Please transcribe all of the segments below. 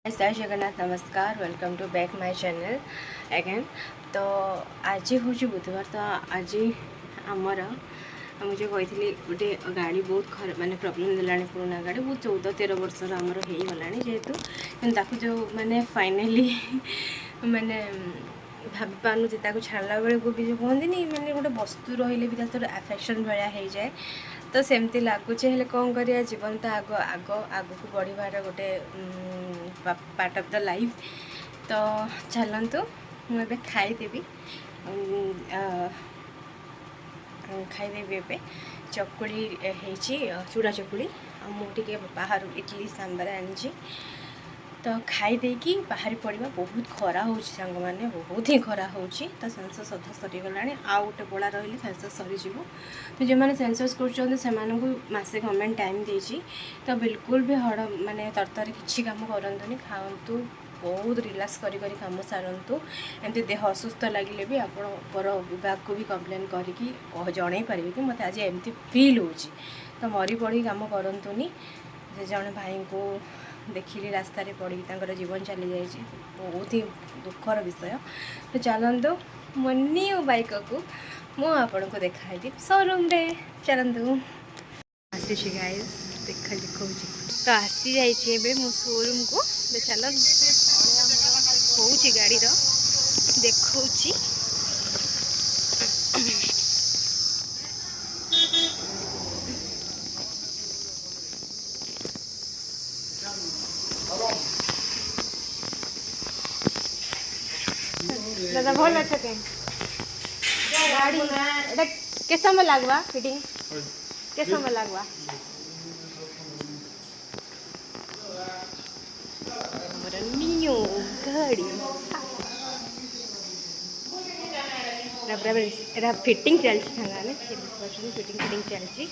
जय जगन्नाथ नमस्कार welcome to back my channel again. तो आज हूँ बुधवार। तो आज आमर मुझे कही गोटे गाड़ी बहुत माने प्रॉब्लम देला पुराना गाड़ी बहुत 14-13 वर्षर आमर हो गला जेहेतु जो माने फाइनाली माने भाभी पानु छाड़ा बेलू भी जो कहते माने गोटे वस्तु रही भी आफेक्शन भाया हो जाए। तो सेमती लगुचे हेल्ले कौन करिया जीवन तो आग आग आग को बढ़वार गोटे पार्ट ऑफ द लाइफ। तो चलतु मुझे खाईदेवी खाईदेवी ए चकुड़ी चूड़ा चकुड़ी मुझे बाहर इडली सांबर आनी। तो खाई देकी बाहरी पड़ा बहुत खरा हो सांग मैंने बहुत ही खरा हो। तो सेंसस अधा सरीगला आउ गोटे बड़ा रही सेंसस सरीज। तो जो मैंने सेंसस करसे गवर्नमेंट टाइम देती। तो बिल्कुल भी हड़ माने तरतर किसी कम करतुनि खातु बहुत रिलैक्स करी कम सारतु। एमती देह असुस्थ लगे भी आप विभाग को भी कम्प्लेन करके जन पारे कि मत आज एमती फिल हो। तो मरी पड़ी कम करतुनि। जड़े भाई को देखिली रास्ता पड़ी जीवन चली जाए बहुत ही दुखर विषय। तो चलतु मनी और बाइक को मुझे को देखाई शोरूम रे चलतु आसी गाइस देखा देखा। तो आसी जाइए मो शोरूम को। तो चलो हो गाड़ी देखा दादा भल अच्छा के गाड़ी एटा के समय लागवा फिटिंग के समय लागवा हमर न्यू गाड़ी एटा फिटिंग चलछि संगाने फिटिंग चलछि।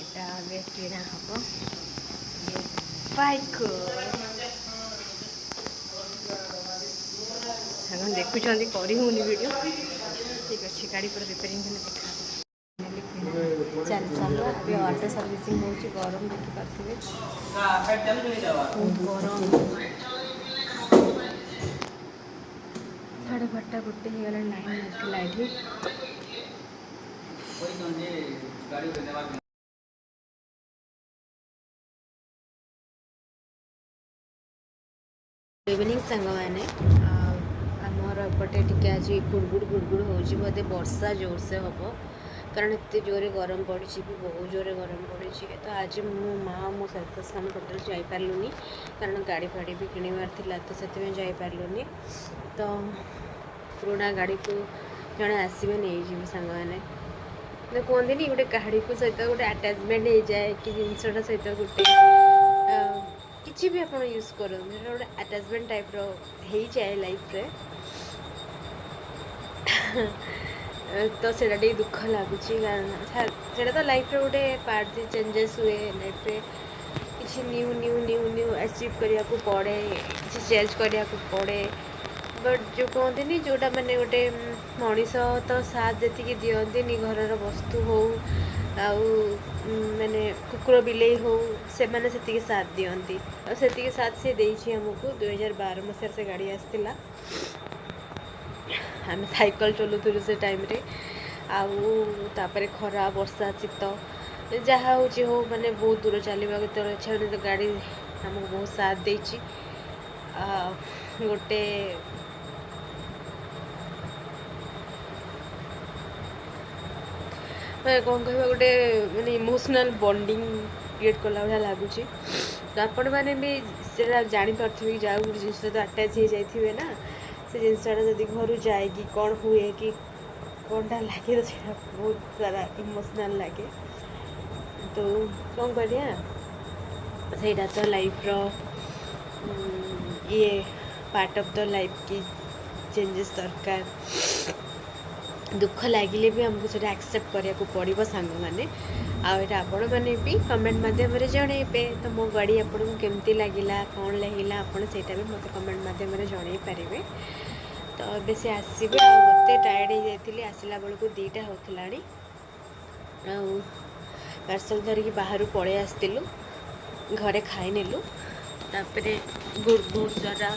एटा वे किना हबो बाइक सामान देखुं करूनी वीडियो ठीक अच्छे गाड़ी पूरा रिपेयरिंग देखा चल चल अभी ऑटो सर्विसिंग हो गरम देखिपे गरम 12:30 गोटे होगा लाइन लाइट इवनिंग सांग मैंने आमर एपटे टी आज गुड़गुड़ हो बोधे वर्षा जोर से हम कारण एत जोरे गरम पड़ी भी बहुत जोरे गरम पड़ी। तो आज मो माँ मो सेल्स काम टोटाल जापारूनी कारण गाड़ी फाड़ी भी किणवार था तो से जापारूनी। तो पुराना गाड़ी को जड़े आसवे नहीं जी सांग मैंने तो कहते गोटे गाड़ी को सहित गोटे आटाचमेंट हो जाए कि जिनसा सहित गोटे किसी भी आप यूज कर गोटे आटाचमेंट टाइप हो जाए लाइफ रे। तो से दुख लगुच कारण से तो लाइफ रे गोटे पार्ट चेंजेस हुए लाइफ रे किसी new new new new achieve करने को पड़े किसी चेंज करने को पड़े। बट जो कहते नहीं जोटा मैंने गोटे मनीष तो साथ जी दिखती घर वस्तु हो मैंने कुकुर बिले हो से मैंने से साथ दिखती और से साथ सी देती आमको 2012 मसीह से गाड़ी आसला आम साइकिल चलुलु से टाइम रे आउे खरा वर्षा शीत जहाँ हो माने बहुत दूर चलवा तो इच्छा तो गाड़ी आमको बहुत साथ देती। गोटे कौन कह गोटे माने इमोशनल बॉन्डिंग क्रिएट कला भाया लगुच। तो आपण मैंने भी जापारे कि जाओ गोटे जिन तो आटाच हो जाए ना से जिनसा जब घर जाएगी कौन हुए कि कौनटा लगे तो सीटा बहुत सारा इमोशनल लगे। तो कौन करा तो लाइफ रो ये पार्ट ऑफ द लाइफ की चेंजेस दरकार दुख लगे भी आमको से एक्सेप्ट करने को पड़ो सांग मैंने आटा आपण मैंने भी कमेंट मध्यम जनइबे। तो मो गाड़ी आपको केमती लगिला कौन लगिला आपड़ से मत कमेंट मध्यम जन पारे। तो ए से आसवे आते टायर्ड हो जाती आसला बेलू 2टा होता पार्सल धरिकी बाहर पलि आसलु घरे खाई नेलु तापरे गुड़ बहुत सारा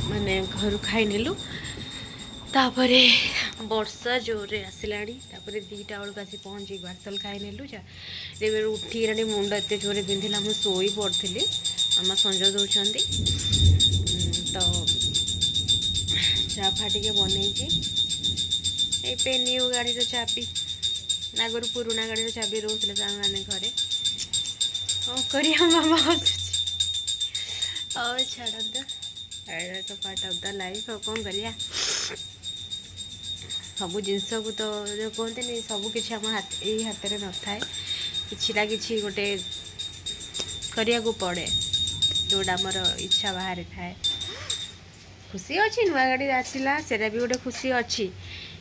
माने घर खाई नेलु तापरे वर्षा जोरे आसलाणी तापरे 2टा बेलू आसी पहुँची पार्सल खाई नेलु उठी मुंड एत जोरे पिंधिला मुझे शोई पड़ी आम संज दौरान तो चा फा टे बन न्यू गाड़ी चाबी आगर पुराणा गाड़ी चाबी रोते मैंने घरे कौन कर मामा छाड़ तो पार्ट ऑफ द लाइफ कौन करिया सब जिनस को तो जो कहते नहीं सब किसी आम हाथ में न थाए कि गोटे करिया को पड़े जोड़ा आमर इच्छा बाहर थाए खुशी अच्छी नुआ गाड़ी आसला से भी गोटे खुशी अच्छी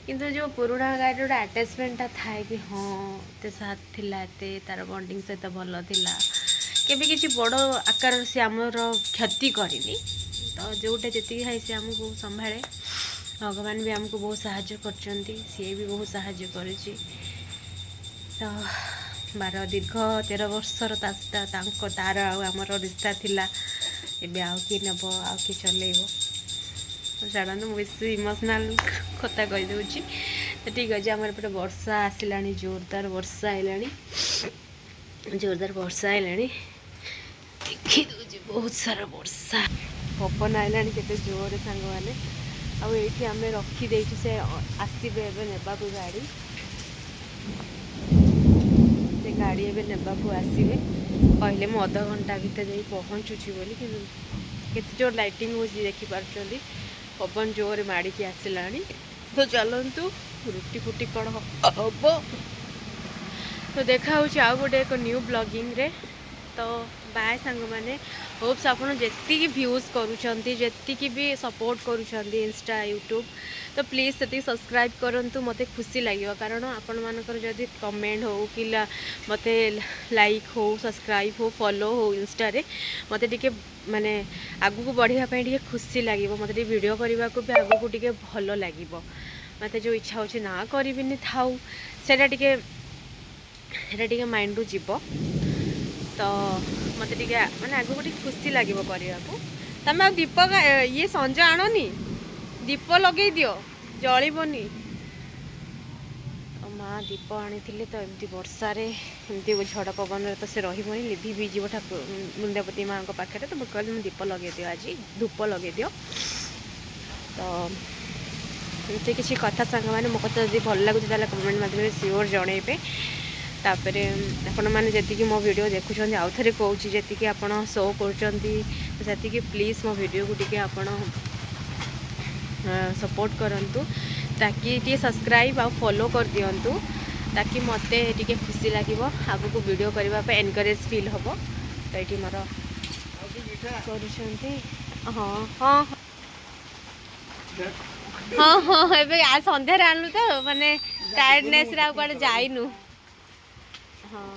किंतु जो पुराणा गाड़ी गोटे आटाचमेंटा थाए कि हाँ एत साथ थिला एते तार बॉन्डिंग सहित भल थिला केबे किसी बड़ आकार से आमर क्षति करनी तो जोटा जी है सी आमको संभाले भगवान भी आमको बहुत साहाय्य करचंती सी भी बहुत साहाय्य करिछि तो 12 दीर्घ 13 वर्षर तार आमर रिश्ता थिला एबे आउ कि नब आउ कि चलेइबो छाड़ू मुझे इमोशनाल कथा कही दूची तो ठीक अच्छे आम एपटे वर्षा आसला जोरदार वर्षा आइलानी जोरदार वर्षा आइलानी देखी दूची बहुत सारा वर्षा पवन आइलानी केते जोर सांग मैंने आईठी आम रखीदे से आसबे एवं नेबा गाड़ी से गाड़ी एवं नेबा आसबे कहले मु अध घंटा भितर जा पहुँचुची बोली कि जोर लाइटिंग हो देखिपार पवन जोर माड़िकी आसला तो चलतु रुटी फुटी कौन हम तो देखा आउ गोटे एक न्यू ब्लॉगिंग रे तो बाय सांग मैंने होप्स आप जी व्यूज करुँच भी सपोर्ट करुँच इंस्टा यूट्यूब तो प्लीज़ से सब्सक्राइब करूँ मत खुशी लगे कारण आपण मानकर जदि कमेंट हो कि मत लाइक हो सब्सक्राइब हो फॉलो हो इंस्टा रे मत टिके माने आगु को बढ़ापी टे खुशी लगे मत वीडियो करने को भी आगु को टे भल लगे मत जो इच्छा हो ना करी थाऊ से माइंड रू जीव तो मत टे मैंने आगु को खुशी लगे करने को तुम आ दीप ये संज आणनी दीप लगे दियो जलिबनी माँ दीप आनी तो एमती वर्षारे एमती झड़ पवन तो से रही लिभि भी जीव ठाकुर वृंदावती माँ पाखे तो मुझे कहली दीप लगे दियो आज धूप लगे दियो तो एमती किसी कथा सांग मैंने मो कथा जब भल लगुच कमेंट माध्यम सियोर जनइबे तापर आपण मैंने जी मो वीडियो देखुं आउ थे कहूँ जी आप शो कर प्लीज़ मो वीडियो को टी आप सपोर्ट करंतु ताकि टी सब्सक्राइब आ फॉलो कर दिंतु ताकि मत टी खुशी लगे आग को वीडियो करने एनकरेज फील हम तो ये मोर कर हाँ हाँ हाँ हाँ ए आज संध्यार आणलु तो माने टायर्डनेस रे आ जाइनु हाँ